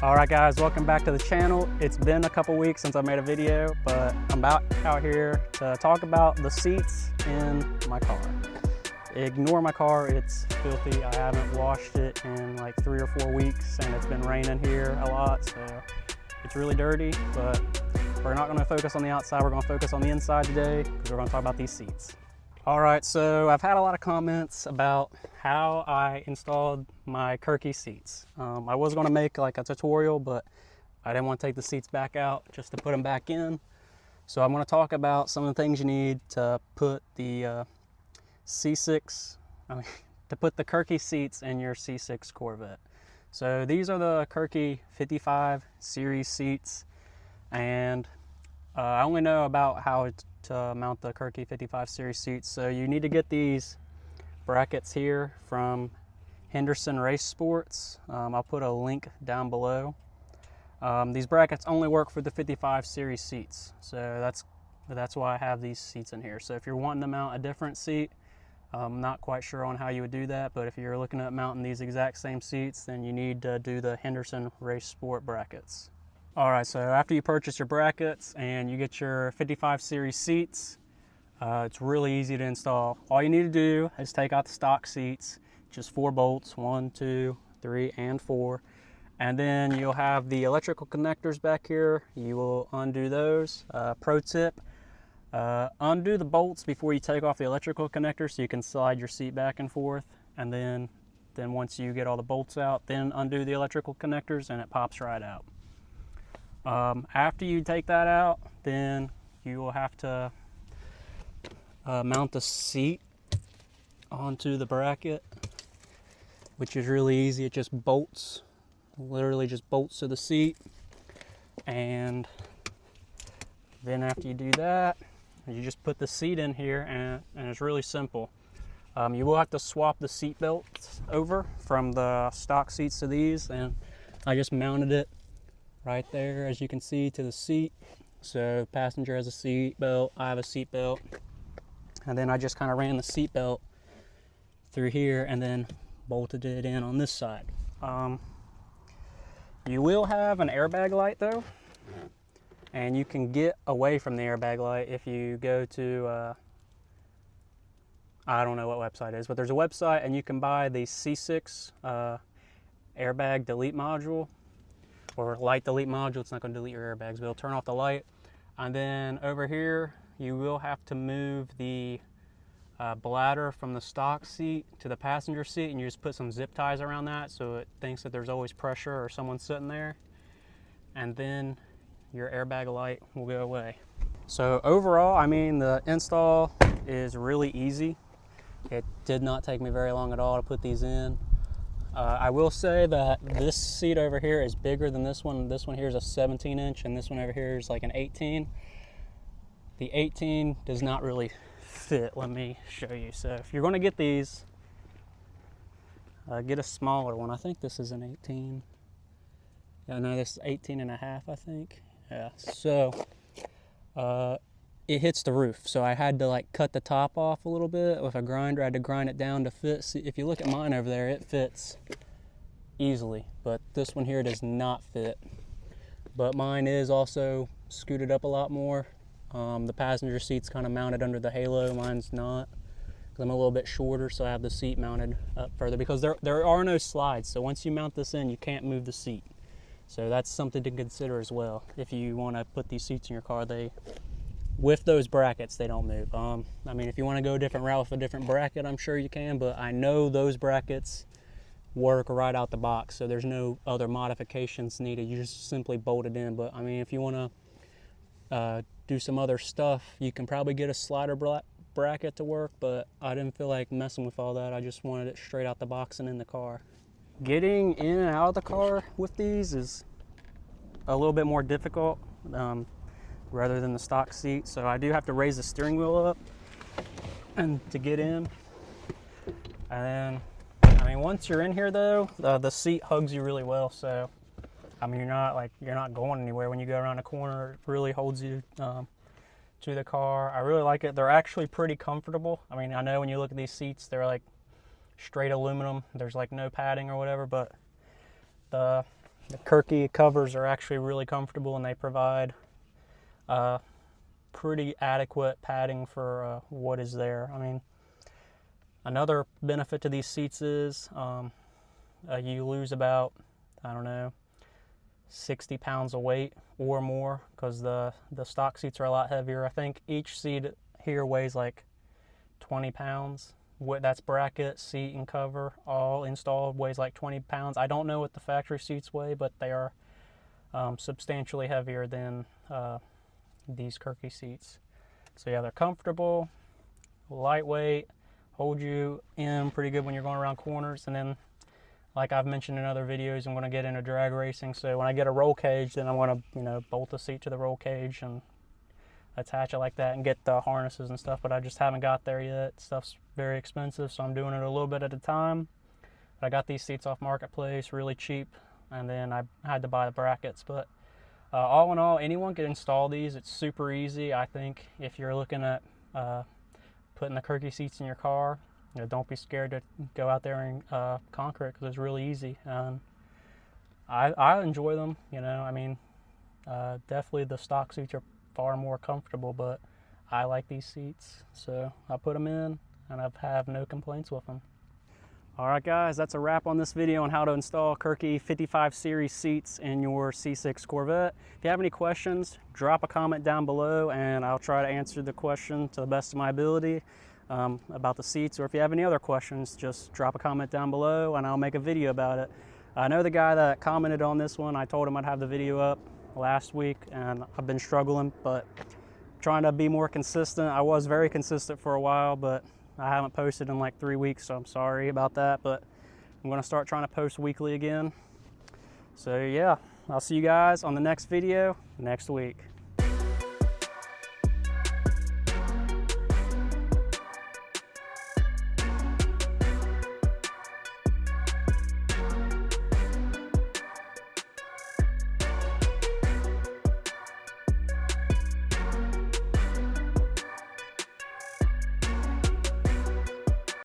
Alright guys, welcome back to the channel. It's been a couple weeks since I made a video, but I'm out here to talk about the seats in my car. Ignore my car, it's filthy. I haven't washed it in like 3 or 4 weeks and it's been raining here a lot, so it's really dirty, but we're not gonna focus on the outside, we're gonna focus on the inside today because we're gonna talk about these seats. Alright, so I've had a lot of comments about how I installed my Kirkey seats. I was going to make like a tutorial, but I didn't want to take the seats back out just to put them back in. So I'm going to talk about some of the things you need to put the to put the Kirkey seats in your C6 Corvette. So these are the Kirkey 55 series seats, and I only know about how to mount the Kirkey 55 series seats. So you need to get these brackets here from Henderson Race Sports. I'll put a link down below. These brackets only work for the 55 series seats, so that's why I have these seats in here. So if you're wanting to mount a different seat, I'm not quite sure on how you would do that, but if you're looking at mounting these exact same seats, then you need to do the Henderson Race Sport brackets. Alright, so after you purchase your brackets and you get your 55 series seats, it's really easy to install. All you need to do is take out the stock seats, just 4 bolts, 1, 2, 3, and 4. And then you'll have the electrical connectors back here. You will undo those. Pro tip, undo the bolts before you take off the electrical connector so you can slide your seat back and forth. And then once you get all the bolts out, then undo the electrical connectors and it pops right out. After you take that out, then you will have to mount the seat onto the bracket, which is really easy. It just bolts, literally just bolts to the seat. And then after you do that, you just put the seat in here, and it's really simple. You will have to swap the seat belts over from the stock seats to these, and I just mounted it right there, as you can see, to the seat. So passenger has a seat belt, I have a seat belt, and then I just kind of ran the seat belt through here and then bolted it in on this side. You will have an airbag light though, and you can get away from the airbag light if you go to I don't know what website it is, but there's a website and you can buy the C6 airbag delete module, or light delete module. It's not going to delete your airbags, but it'll turn off the light. And then over here you will have to move the bladder from the stock seat to the passenger seat, and you just put some zip ties around that so it thinks that there's always pressure or someone sitting there, and then your airbag light will go away. So overall, I mean, the install is really easy. It did not take me very long at all to put these in. I will say that this seat over here is bigger than this one. This one here is a 17 inch and this one over here is like an 18. The 18 does not really fit. Let me show you. So if you're going to get these, get a smaller one. I think this is an 18. Yeah, no, this is 18 and a half, I think. Yeah, so it hits the roof. So I had to like cut the top off a little bit with a grinder. I had to grind it down to fit. See, if you look at mine over there, it fits easily, but this one here does not fit. But mine is also scooted up a lot more. The passenger seat's kind of mounted under the halo. Mine's not, because I'm a little bit shorter, so I have the seat mounted up further, because there are no slides. So once you mount this in, you can't move the seat. So that's something to consider as well. If you want to put these seats in your car, with those brackets, they don't move. I mean, if you want to go a different route with a different bracket, I'm sure you can, but I know those brackets work right out the box, so there's no other modifications needed. You just simply bolt it in. But I mean, if you want to do some other stuff, you can probably get a slider bracket to work, but I didn't feel like messing with all that. I just wanted it straight out the box and in the car. Getting in and out of the car with these is a little bit more difficult rather than the stock seat. So I do have to raise the steering wheel up and to get in. And then, I mean, once you're in here though, the seat hugs you really well. So I mean, you're not going anywhere when you go around a corner. It really holds you to the car. I really like it. They're actually pretty comfortable. I mean, I know when you look at these seats, they're like straight aluminum. There's like no padding or whatever, but the The Kirkey covers are actually really comfortable, and they provide pretty adequate padding for what is there. I mean, another benefit to these seats is you lose about, I don't know, 60 pounds of weight or more, because the stock seats are a lot heavier. I think each seat here weighs like 20 pounds. That's bracket, seat, and cover all installed, weighs like 20 pounds. I don't know what the factory seats weigh, but they are substantially heavier than these Kirkey seats. So yeah, they're comfortable, lightweight, hold you in pretty good when you're going around corners. And then, like I've mentioned in other videos, I'm going to get into drag racing. So when I get a roll cage, then I'm going to, bolt the seat to the roll cage and attach it like that and get the harnesses and stuff. But I just haven't got there yet. Stuff's very expensive, so I'm doing it a little bit at a time. But I got these seats off Marketplace really cheap, and then I had to buy the brackets. But all in all, anyone can install these. It's super easy. I think if you're looking at putting the Kirkey seats in your car, don't be scared to go out there and conquer it, because it's really easy. And I enjoy them. I mean, definitely the stock seats are far more comfortable, but I like these seats, so I put them in, and I've had no complaints with them. All right, guys, that's a wrap on this video on how to install Kirkey 55 series seats in your C6 Corvette. If you have any questions, drop a comment down below, and I'll try to answer the question to the best of my ability about the seats. Or if you have any other questions, just drop a comment down below, and I'll make a video about it. I know the guy that commented on this one, I told him I'd have the video up last week, and I've been struggling, but trying to be more consistent. I was very consistent for a while, but I haven't posted in like 3 weeks, so I'm sorry about that. But I'm going to start trying to post weekly again. So yeah, I'll see you guys on the next video next week.